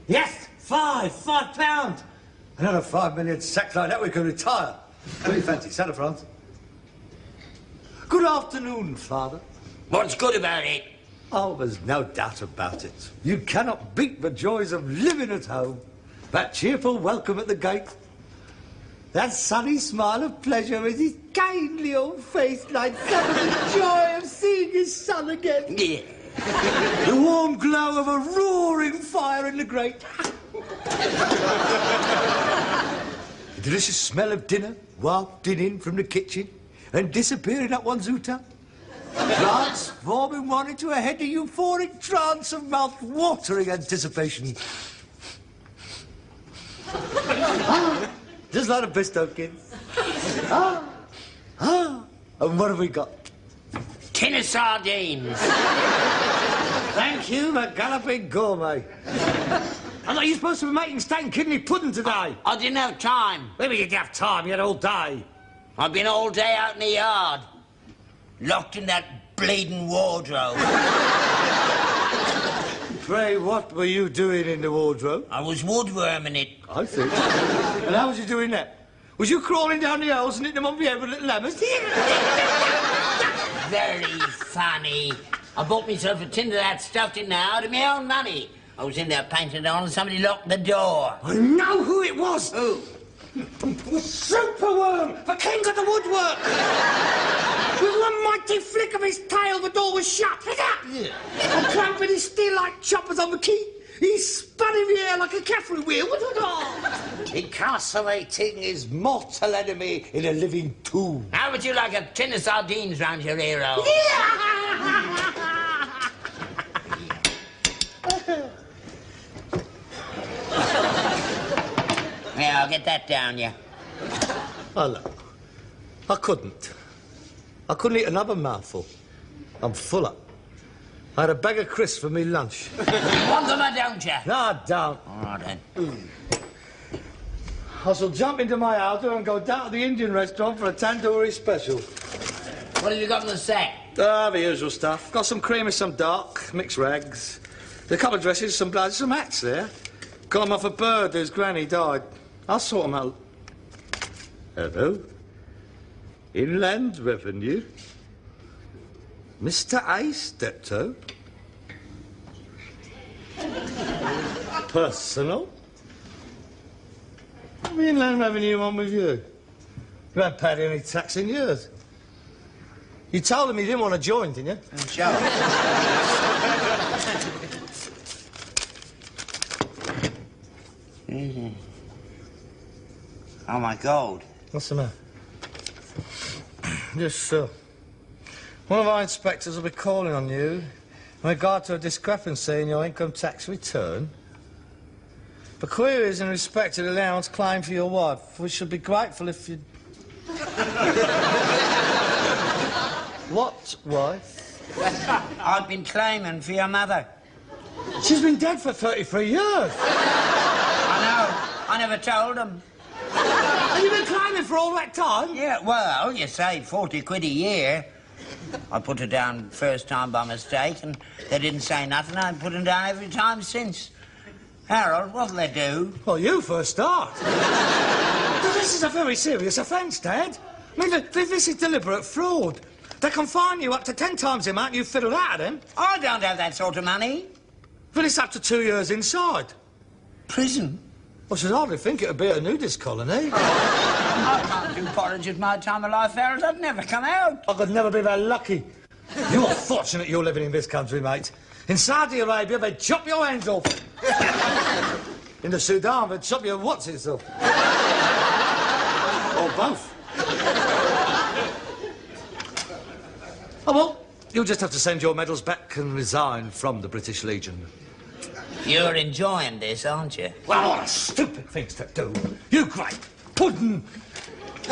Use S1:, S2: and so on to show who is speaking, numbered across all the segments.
S1: Yes! £5 Another 5 million sacks like that, we can retire. What do you fancy, Santa France? Good afternoon, Father.
S2: What's good about it?
S1: Oh, there's no doubt about it. You cannot beat the joys of living at home. That cheerful welcome at the gate. That sunny smile of pleasure as his kindly old face lights up with the joy of seeing his son again.
S2: Yeah.
S1: The warm glow of a roaring fire in the grate. The delicious smell of dinner wafted in from the kitchen and disappearing up one's uta. Transforming one into a heady euphoric trance of mouth-watering anticipation. Just like a Bristow kid. And what have we got?
S2: Tin of sardines.
S1: Thank you, the galloping gourmet. I thought you were supposed to be making steak and kidney pudding today.
S2: I didn't have time.
S1: Maybe you didn't have time, you had all day.
S2: I've been all day out in the yard, locked in that bleeding wardrobe.
S1: Pray, what were you doing in the wardrobe?
S2: I was woodworming it.
S1: I see. And how was you doing that? Was you crawling down the holes and hitting them on the head with little hammers?
S2: Very funny. I bought myself a tin of that, stuffed it now, out of my own money. I was in there painting it on and somebody locked the door.
S1: I know who it was.
S2: Who?
S1: The Superworm, the king of the woodwork. With one mighty flick of his tail, the door was shut.
S2: Yeah.
S1: And clamping his steel like choppers on the key, he spun in the air like a caffrey wheel. Incarcerating his mortal enemy in a living tomb.
S2: How would you like a tin of sardines round your hero? Yeah, I'll get that down, yeah.
S1: Oh, look. I couldn't eat another mouthful. I'm full up. I had a bag of crisps for me lunch.
S2: You want them or don't you?
S1: No, I don't.
S2: All right, then.
S1: I shall jump into my auto and go down to the Indian restaurant for a tandoori special.
S2: What have you got in the sack?
S1: Ah, the usual stuff. Got some cream and some dark, mixed rags. A couple of dresses, some blood, some hats there. Got them off a bird whose granny died. I'll sort them out. Hello? Inland Revenue? Mr. A. Steptoe? Personal? What the Inland Revenue on with you? You haven't paid any tax in years. You told him you didn't want to join, didn't you?
S2: Joe. Oh, my God.
S1: What's the matter? Just so. One of our inspectors will be calling on you in regard to a discrepancy in your income tax return. For queries in respect to the allowance claimed for your wife, we should be grateful if you... What wife?
S2: I've been claiming for your mother.
S1: She's been dead for 33 years.
S2: I know. I never told them.
S1: Have you been climbing for all that time?
S2: Yeah, well, you save 40 quid a year. I put her down first time by mistake, and they didn't say nothing. I put them down every time since. Harold, what'll they do?
S1: Well, you for a start. This is a very serious offence, Dad. I mean, this is deliberate fraud. They can fine you up to 10 times the amount you fiddled out of them.
S2: I don't have that sort of money.
S1: But it's up to 2 years inside.
S2: Prison?
S1: I should hardly think it would be a nudist colony.
S2: I can't do porridge at my time of life, Harold. I'd never come out.
S1: I could never be that lucky. You're fortunate you're living in this country, mate. In Saudi Arabia, they'd chop your hands off. In the Sudan, they'd chop your what's-its off. Or both. Oh, well, you'll just have to send your medals back and resign from the British Legion.
S2: You're enjoying this, aren't you?
S1: Well, what stupid things to do. You great puddin'.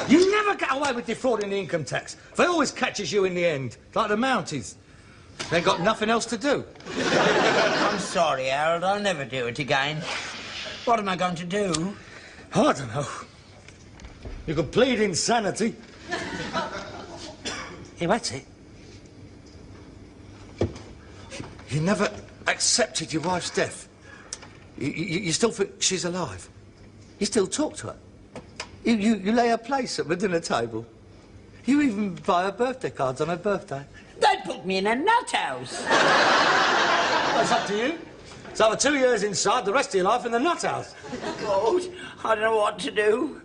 S1: You never get away with defrauding the income tax. They always catches you in the end, like the Mounties. They ain't got nothing else to do.
S2: I'm sorry, Harold. I'll never do it again. What am I going to do?
S1: I don't know. You could plead insanity. Hey, what's it? You never accepted your wife's death. You still think she's alive. You still talk to her. You lay her place at the dinner table. You even buy her birthday cards on her birthday.
S2: They'd put me in a nut house.
S1: That's up to you. It's over 2 years inside, the rest of your life in the nut house.
S2: Oh, I don't know what to do.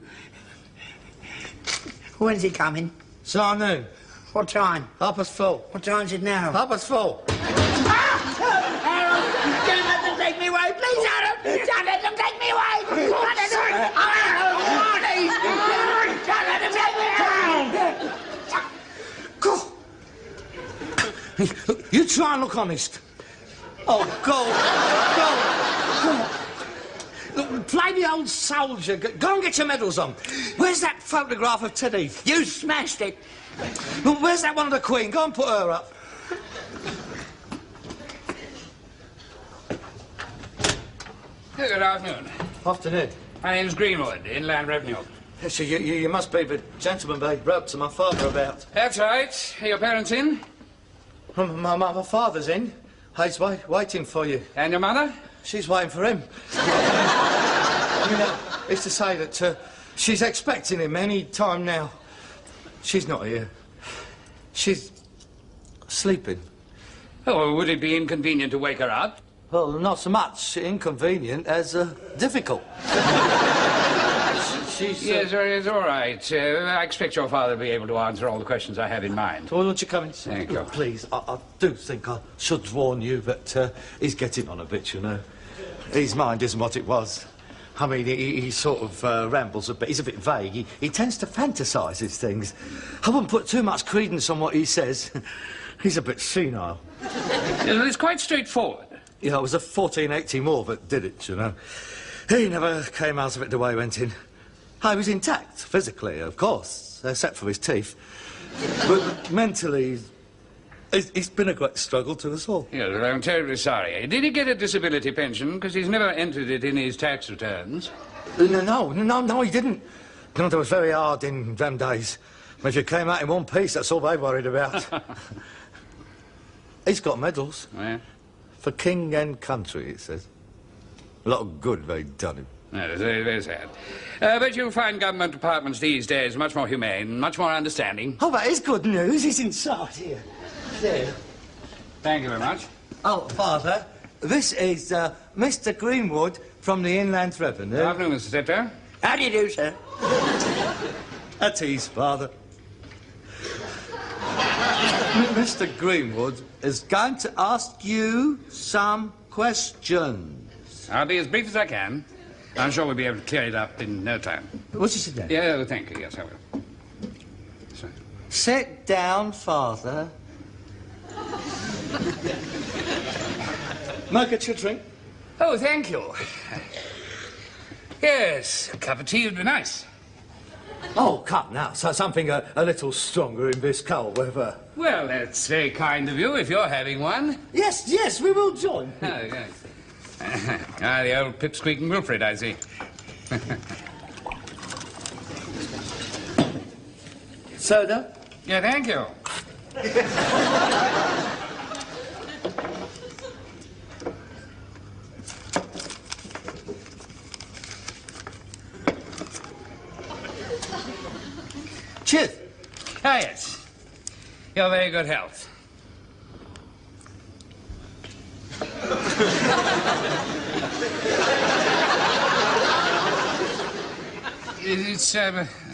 S2: When's he coming?
S1: This afternoon.
S2: What time?
S1: 4:30.
S2: What time's it now?
S1: 4:30.
S2: Harold, don't let them take me away, please, Harold! Don't let them take me away! Don't let them... Harold, please! Don't let them take me away!
S1: Go. You try and look honest. Oh, go. Look, play the old soldier. Go and get your medals on. Where's that photograph of Teddy?
S2: You smashed it.
S1: Look, where's that one of the Queen? Go and put her up.
S3: Good afternoon.
S1: Afternoon.
S3: My name's Greenwood, Inland Revenue.
S1: So you must be the gentleman they wrote to my father about.
S3: That's right. Are your parents in?
S1: My father's in. He's waiting for you.
S3: And your mother?
S1: She's waiting for him. It's to say that she's expecting him any time now. She's not here. She's sleeping.
S3: Oh, would it be inconvenient to wake her up?
S1: Well, not so much inconvenient as difficult. She's...
S3: Yes, it's all right. I expect your father will be able to answer all the questions I have in mind.
S1: Well, won't you come in?
S3: Thank you.
S1: Please, I do think I should warn you that he's getting on a bit, you know. His mind isn't what it was. I mean, he sort of rambles a bit. He's a bit vague. He tends to fantasise his things. I wouldn't put too much credence on what he says. He's a bit senile.
S3: Well, it's quite straightforward.
S1: You know, it was the 1480 war that did it, you know. He never came out of it the way he went in. He was intact, physically, of course, except for his teeth. But mentally, it's been a great struggle to us all.
S3: Yes, well, I'm terribly sorry. Did he get a disability pension? Because he's never entered it in his tax returns.
S1: No, he didn't. You know, it was very hard in them days. If you came out in one piece, that's all they worried about. He's got medals.
S3: Oh, yeah?
S1: For king and country, it says. A lot of good they've done him.
S3: No, it's very, very sad. But you'll find government departments these days much more humane, much more understanding.
S1: Oh, that is good news. He's inside here. There.
S3: Thank you very much.
S1: Oh, Father, this is Mr. Greenwood from the Inland Revenue.
S3: Good afternoon, Mr. Steptoe.
S2: How do you do, sir?
S1: At ease, Father. Mr. Greenwood is going to ask you some questions.
S3: I'll be as brief as I can. I'm sure we'll be able to clear it up in no time.
S1: What's he sit down?
S3: Yeah, thank you. Yes, I will. Sorry.
S1: Sit down, Father. Might get you a drink.
S3: Oh, thank you. Yes, a cup of tea would be nice.
S1: Oh, come now. So something a little stronger in this cold weather.
S3: Well, that's very kind of you if you're having one.
S1: Yes, we will join.
S3: Oh, yes. The old pipsqueaking Wilfred, I see.
S1: Soda?
S3: Yeah, thank you.
S1: Cheers.
S3: Ah, yes. Your very good health. It's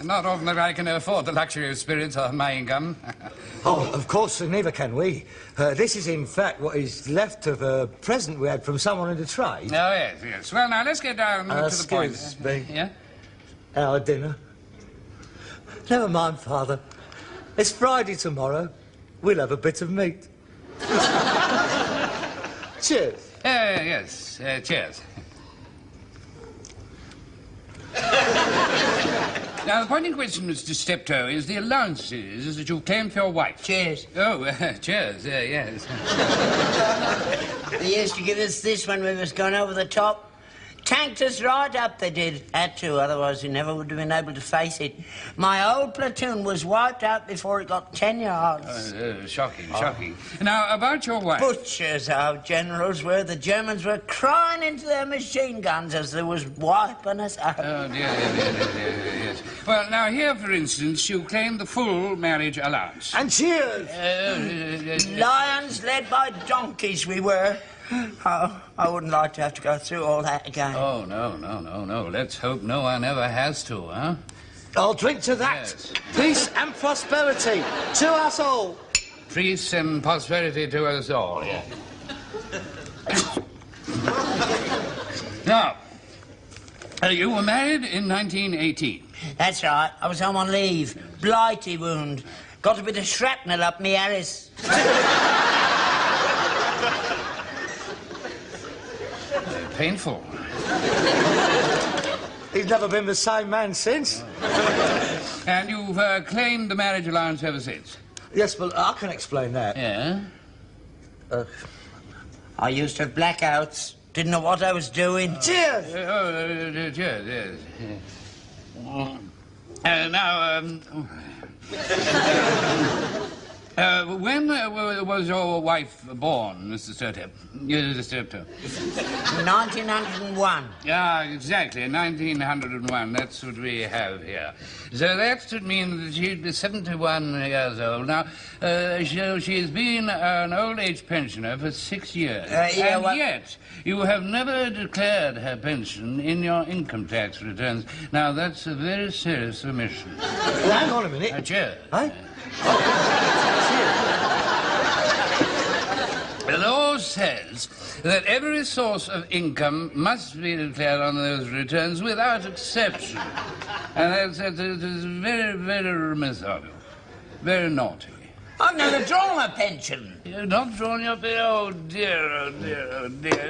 S3: not often that I can afford the luxury of spirits on my income.
S1: Oh, of course, neither can we. This is, in fact, what is left of a present we had from someone in the trade.
S3: Oh, yes, yes. Well, now, let's get down to the point.
S1: Excuse me.
S3: Yeah?
S1: Our dinner. Never mind, Father. It's Friday tomorrow. We'll have a bit of meat. Cheers.
S3: Yes, cheers. Now, the point in question, Mr. Steptoe, is the allowances that you've claimed for your wife.
S2: Cheers.
S3: Oh, cheers, yes.
S2: They used to give us this when we was going over the top. Tanked us right up, they did. Had to, otherwise we never would have been able to face it. My old platoon was wiped out before it got 10 yards.
S3: Shocking, shocking. Now, about your wife...
S2: Butchers, our generals were. The Germans were crying into their machine guns as they was wiping us out.
S3: Oh, dear, yes. Well, now, here, for instance, you claim the full marriage allowance.
S1: And cheers.
S2: Lions led by donkeys we were. Oh, I wouldn't like to have to go through all that again.
S3: Oh, no. Let's hope no one ever has to, huh?
S1: I'll drink to that.
S3: Yes.
S1: Peace and prosperity to us all.
S3: Peace and prosperity to us all, yeah. Now, you were married in 1918.
S2: That's right. I was home on leave. Blighty wound. Got a bit of shrapnel up me Harris.
S3: Painful.
S1: He's never been the same man since.
S3: And you've claimed the marriage allowance ever since?
S1: Yes, but I can explain that.
S3: Yeah?
S2: I used to have blackouts. Didn't know what I was doing.
S1: Cheers!
S3: Cheers, yes. Now, when was your wife born, Mr. Steptoe? Mr. Steptoe.
S2: 1901.
S3: Yeah, exactly, 1901. That's what we have here. So that would mean that she'd be 71 years old. Now, she's been an old-age pensioner for 6 years. Yet, you have never declared her pension in your income tax returns. Now, that's a very serious omission.
S1: Well, hang on a minute.
S3: Cheers.
S1: Hey?
S3: The law says that every source of income must be declared on those returns without exception. And that's very, very remiss of you. Very naughty.
S2: I've never drawn a pension.
S3: You've not drawn your pension? Oh, dear,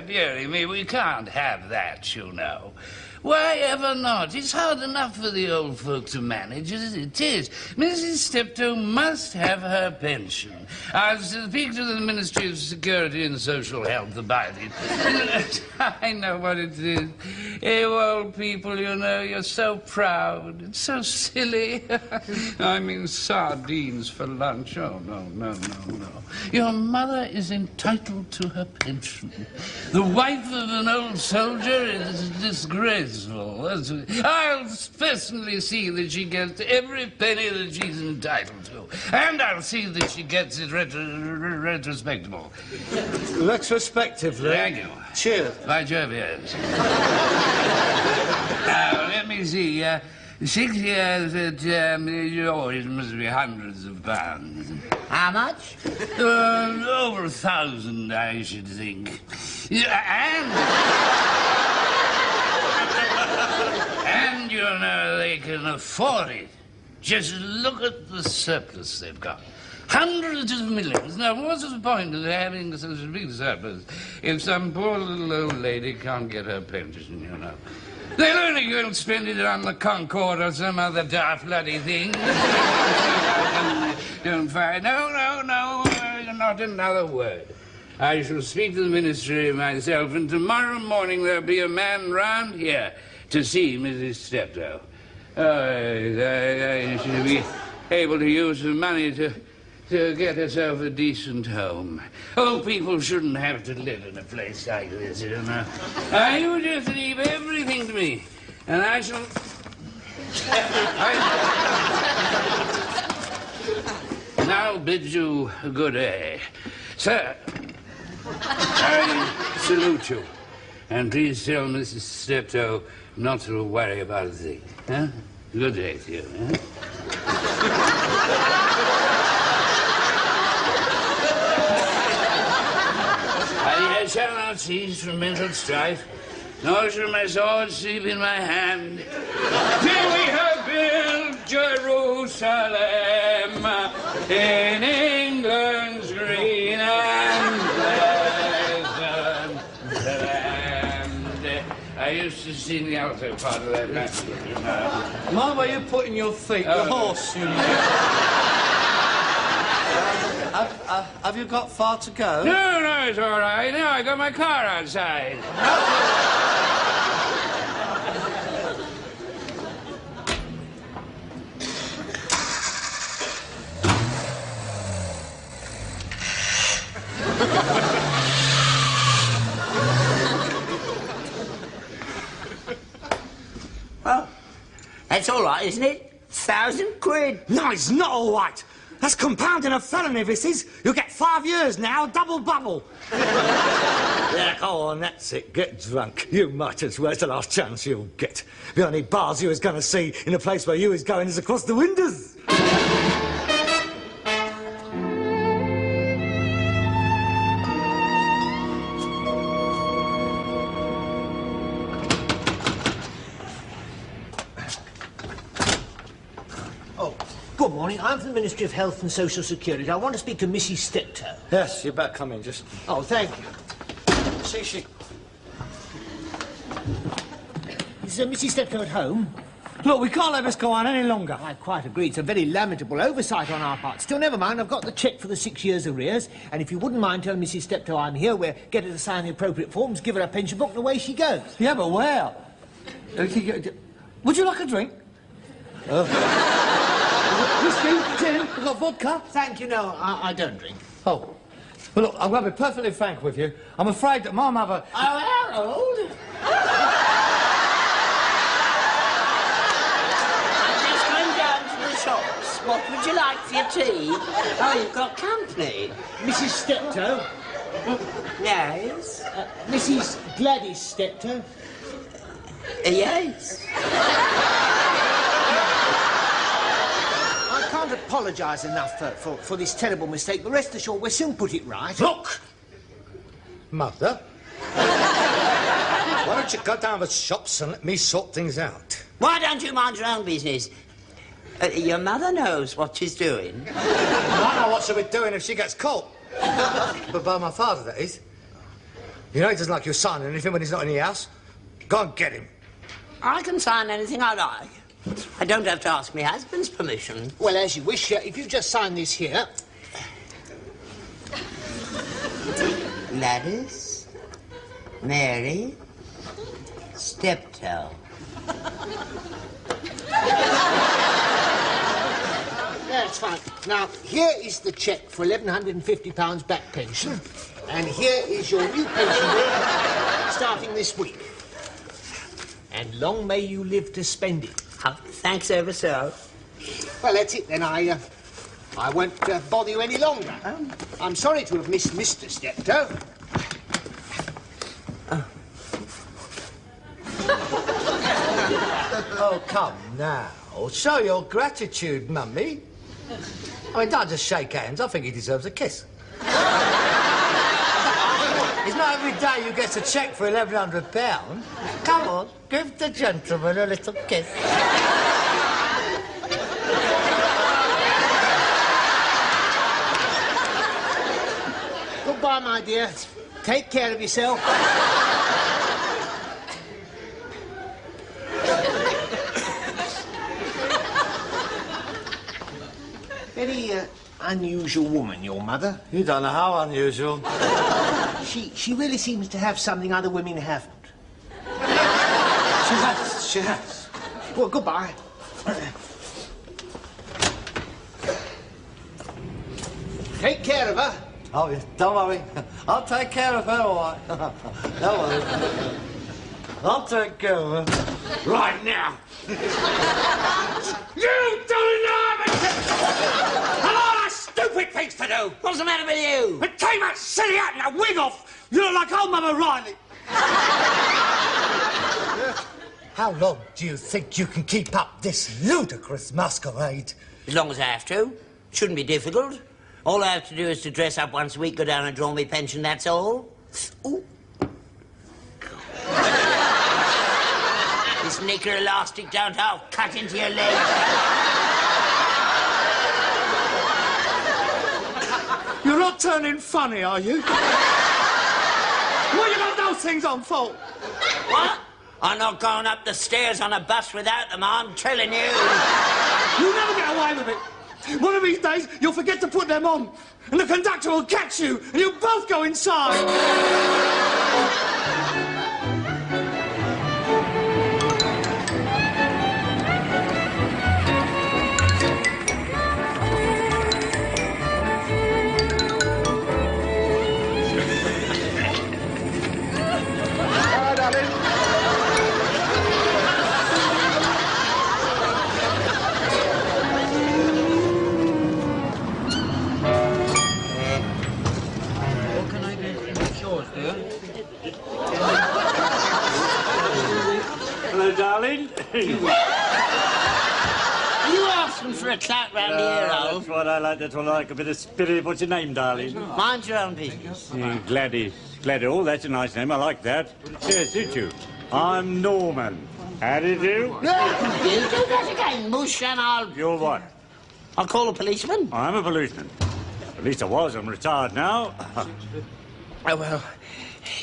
S3: dearie me. We can't have that, you know. Why ever not? It's hard enough for the old folk to manage as it is. Mrs. Steptoe must have her pension. I'll speak to the Ministry of Security and Social Health about it. I know what it is. You old people, you know, you're so proud. It's so silly. I mean, sardines for lunch. Oh, no. Your mother is entitled to her pension. The wife of an old soldier is disgraceful. I'll personally see that she gets every penny that she's entitled to. And I'll see that she gets it retrospectable.
S1: Retrospectively?
S3: Thank you.
S1: Cheers.
S3: By Jove, yes. Now, let me see. 6 years at, it must be hundreds of pounds.
S2: How much?
S3: Over 1,000, I should think. And, you know, they can afford it. Just look at the surplus they've got. Hundreds of millions. Now, what's the point of having such a big surplus if some poor little old lady can't get her pension, you know? They'll only go and spend it on the Concorde or some other daft bloody thing. Don't fight. No, not another word. I shall speak to the ministry myself, and tomorrow morning there'll be a man round here to see Mrs. Steptoe. I should be able to use the money to get herself a decent home. Old people shouldn't have to live in a place like this, you know. You just leave everything to me, and I shall... Now bid you good day. Sir, I salute you. And please tell Mrs. Steptoe not to worry about a thing. Huh? Good day to you. Huh? I shall not cease from mental strife, nor shall my sword sleep in my hand, till we have built Jerusalem in England's green and pleasant land. I used to sing the alto part of that message, you know.
S1: Mind where you're putting your feet, the horse, you know. Have you got far to go?
S3: No, it's all right. No, I got my car outside.
S2: Well, that's all right, isn't it? £1,000.
S1: No, it's not all right. That's compounding a felony, this is. You'll get 5 years now, double bubble. Yeah, go on, that's it. Get drunk. You might as well. It's the last chance you'll get. The only bars you was going to see in the place where you is going is across the windows.
S4: Good morning. I'm from the Ministry of Health and Social Security. I want to speak to Mrs. Steptoe.
S1: Yes, you better come in, just...
S4: Oh, thank you.
S1: See.
S4: Is Mrs. Steptoe at home?
S1: Look, we can't let this go on any longer.
S4: I quite agree. It's a very lamentable oversight on our part. Still, never mind. I've got the cheque for the 6 years' arrears. And if you wouldn't mind telling Mrs. Steptoe I'm here, we'll get her to sign the appropriate forms, give her a pension book, and away she goes.
S1: Yeah, but where? Would you like a drink? Whiskey, gin, we've got vodka.
S4: Thank you. No, I don't drink.
S1: Oh. Well, look, I'm going to be perfectly frank with you. I'm afraid that my mother...
S2: Oh, Harold! I'm just going down to the shops. What would you like for your tea? Oh, you've got company.
S4: Mrs. Steptoe?
S2: Yes?
S4: Mrs. Gladys Steptoe?
S2: Yes.
S4: I can't apologise enough for this terrible mistake, but rest assured we'll soon put it right.
S1: Look! Mother? Why don't you go down to the shops and let me sort things out?
S2: Why don't you mind your own business? Your mother knows what she's doing.
S1: I know what she'll be doing if she gets caught. But by my father, that is. You know he doesn't like you signing anything when he's not in the house. Go and get him.
S2: I can sign anything I like. I don't have to ask my husband's permission.
S4: Well, as you wish. If you just sign this here.
S2: Gladys, Mary, Steptoe.
S4: That's fine. Now, here is the cheque for £1,150 back pension. And here is your new pension bill starting this week. And long may you live to spend it.
S2: Oh, thanks ever so.
S4: Well, that's it then. I won't bother you any longer. I'm sorry to have missed Mr. Steptoe.
S1: Oh, come now. Show your gratitude, Mummy. I mean, don't just shake hands. I think he deserves a kiss. It's not every day you get a cheque for £1,100. Come on, give the gentleman a little kiss.
S4: Goodbye, my dear. Take care of yourself. Very unusual woman, your mother.
S1: You don't know how unusual.
S4: She really seems to have something other women haven't. She has. Well, goodbye. Take care of her.
S1: Oh, yes, don't worry. I'll take care of her, all right. Don't worry. I'll take care of her.
S4: Right now.
S3: You do not have a lot of stupid things to do.
S2: What's the matter with you?
S3: But take that silly hat and a wig off.
S1: You look like old Mama Riley. How long do you think you can keep up this ludicrous masquerade?
S2: As long as I have to. Shouldn't be difficult. All I have to do is to dress up once a week, go down and draw me pension, that's all. Ooh. This knicker elastic don't half cut into your leg.
S1: You're not turning funny, are you? Well, you got those things on for?
S2: What? I'm not going up the stairs on a bus without them, I'm telling you.
S1: You'll never get away with it. One of these days, you'll forget to put them on, and the conductor will catch you, and you'll both go inside.
S4: Bye, darling.
S5: Hello, darling.
S2: Are you asking for a clout round the ear hole?
S5: That's what I like. That's what I like. A bit of spirit. What's your name, darling?
S2: Mind your own business.
S5: Gladys. Gladys. Oh, that's a nice name. I like that. Yes, suits you. I'm Norman. How do you do?
S2: You do that again, mush, and I'll...
S5: You're what?
S2: I'll call a policeman.
S5: I'm a policeman. At least I was. I'm retired now.
S2: Oh, well,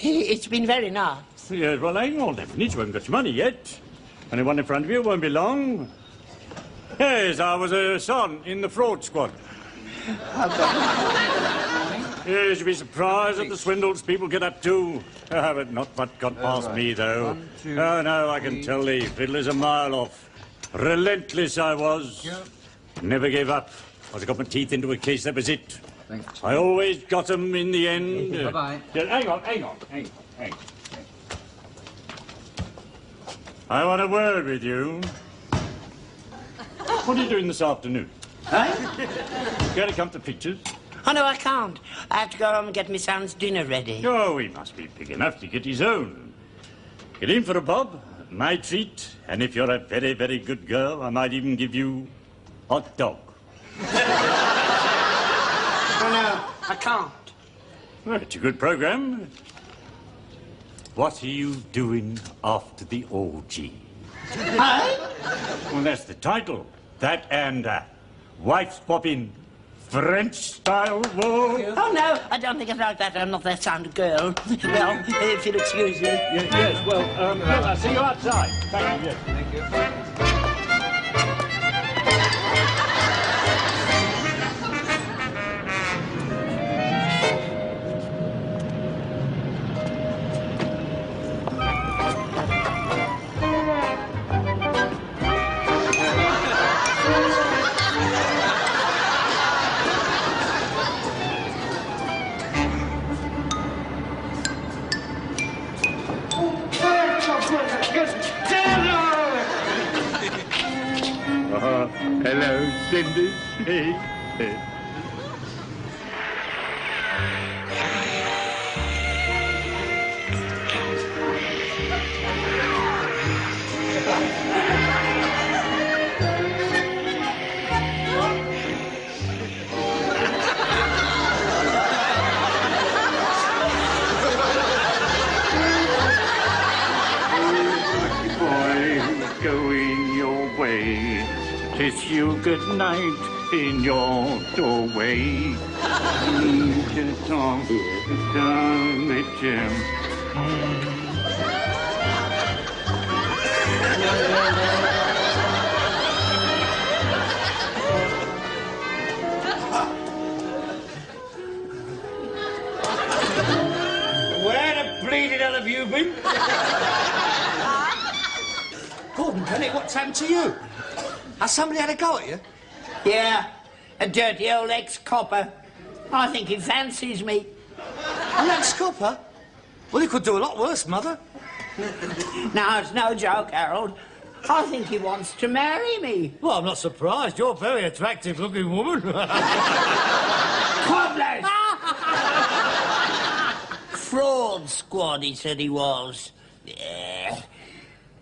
S2: it's been very nice.
S5: Yes, well, hang on, definitely. You haven't got your money yet. Anyone in front of you won't be long. Yes, I was a son in the fraud squad. Yes, you'd be surprised at the swindles people get up to. But not what got past me, though. Oh, no, I can tell the fiddler's a mile off. Relentless I was. Never gave up. Once I got my teeth into a case, that was it. I always got 'em in the end.
S6: Bye-bye.
S5: Yeah, hang on. I want a word with you. What are you doing this afternoon? Going to come to pictures?
S2: Oh, no, I can't. I have to go home and get my son's dinner ready.
S5: Oh, he must be big enough to get his own. Get in for a bob, my treat, and if you're a very, very good girl, I might even give you hot dog.
S2: Oh, no, I can't.
S5: Well, it's a good program. What are you doing after the orgy? Well, that's the title. That and wife swapping French style war.
S2: Oh, no, I don't think I like that. I'm not that kind of girl. Well, if you'll excuse me.
S5: Yes, well, I'll see you outside. Thank you, yes.
S6: Thank you.
S5: Hello, Cindy. Hey. Going your way, kiss you good night in your doorway. bleeding hell have you been?
S1: Gordon Bennett, what's happened to you? Has somebody had a go at you?
S2: Yeah, a dirty old ex-copper. I think he fancies me.
S1: An ex-copper? Well, he could do a lot worse, Mother.
S2: No, it's no joke, Harold. I think he wants to marry me.
S1: Well, I'm not surprised. You're a very attractive-looking woman.
S2: Cobblers! Fraud squad, he said he was. Yeah.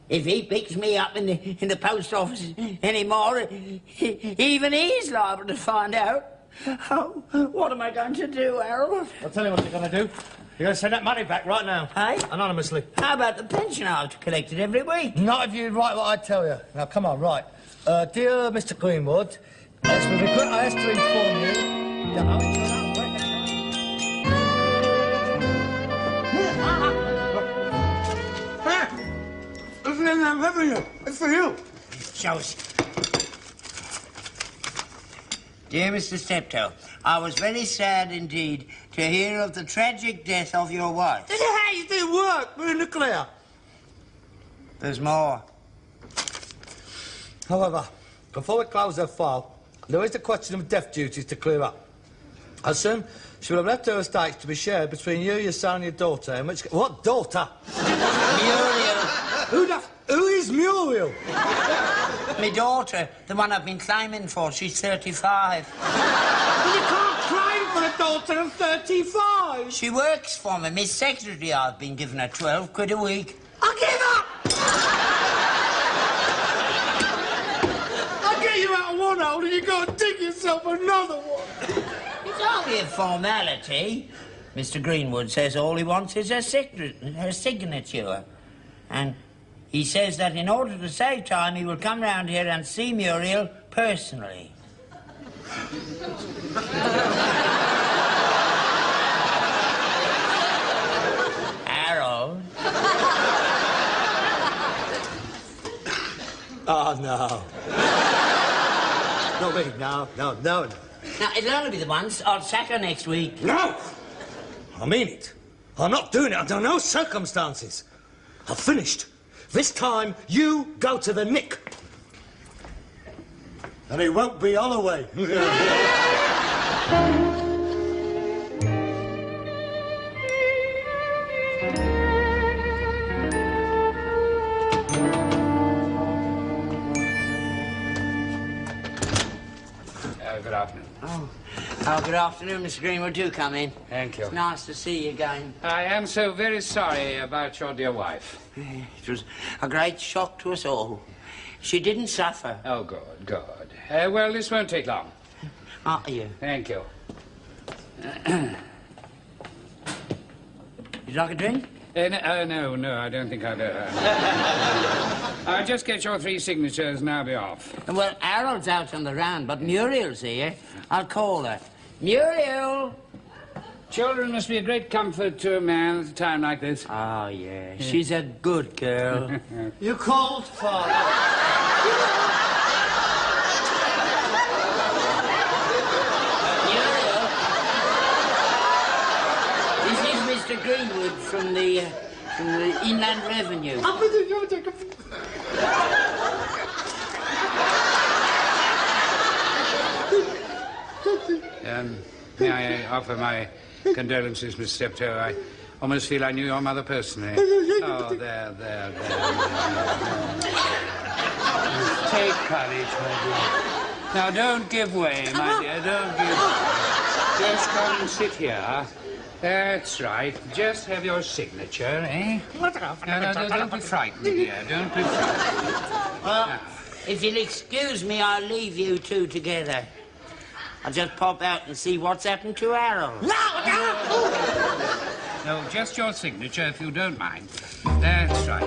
S2: If he picks me up in the post office anymore, even he's liable to find out. Oh, what am I going to do, Harold?
S1: I'll tell you what you're going to do. You're going to send that money back right now.
S2: Hey?
S1: Anonymously.
S2: How about the pension I've collected every week?
S1: Not if you write what I tell you. Now, come on, right. Dear Mr. Greenwood, it's with regret I have to inform you that It's for you.
S2: Shows. Dear Mr. Steptoe, I was very sad indeed to hear of the tragic death of your wife.
S1: How you do work? We're in the clear.
S2: There's more.
S1: However, before we close her file, there is the question of death duties to clear up. I assume she will have left her estates to be shared between you, your son and your daughter, in which... What daughter?
S2: Muriel.
S1: Who is Muriel?
S2: My daughter, the one I've been climbing for, she's 35.
S1: You can't claim for a daughter of 35.
S2: She works for me. Miss Secretary, I've been giving her 12 quid a week.
S1: I give up! I'll get you out of one hole and you got to dig yourself another one.
S2: It's only a formality. Mr. Greenwood says all he wants is her signature. And he says that in order to save time, he will come round here and see Muriel personally. Harold?
S1: Oh, no. Not me. No.
S2: Now, it'll only be the once. I'll sack her next week.
S1: No! I mean it. I'm not doing it under no circumstances. I've finished. This time, you go to the Nick. And it won't be Holloway.
S3: Good afternoon.
S2: Oh, good afternoon, Mr. Greenwood. Do come in.
S3: Thank you.
S2: It's nice to see you again.
S3: I am so very sorry about your dear wife.
S2: It was a great shock to us all. She didn't suffer.
S3: Oh, good, good. Well, this won't take long.
S2: Are you?
S3: Thank you.
S2: You'd like a drink?
S3: No, I don't think I'd... I'll just get your 3 signatures and I'll be off.
S2: Well, Harold's out on the round, but Muriel's here. I'll call her. Muriel!
S3: Children must be a great comfort to a man at a time like this.
S2: Oh, yeah. She's a good girl.
S1: You called, Father?
S2: Muriel! This is Mr. Greenwood from the Inland Revenue.
S3: May I offer my condolences, Miss Steptoe? I almost feel I knew your mother personally. Oh, there. Take courage, my dear. Now, don't give way, my dear, don't give way. Just come and sit here. That's right. Just have your signature, eh? No, don't be frightened, dear. Don't be frightened.
S2: Well, if you'll excuse me, I'll leave you two together. I'll just pop out and see what's happened to Harold.
S3: No, just your signature, if you don't mind. That's right.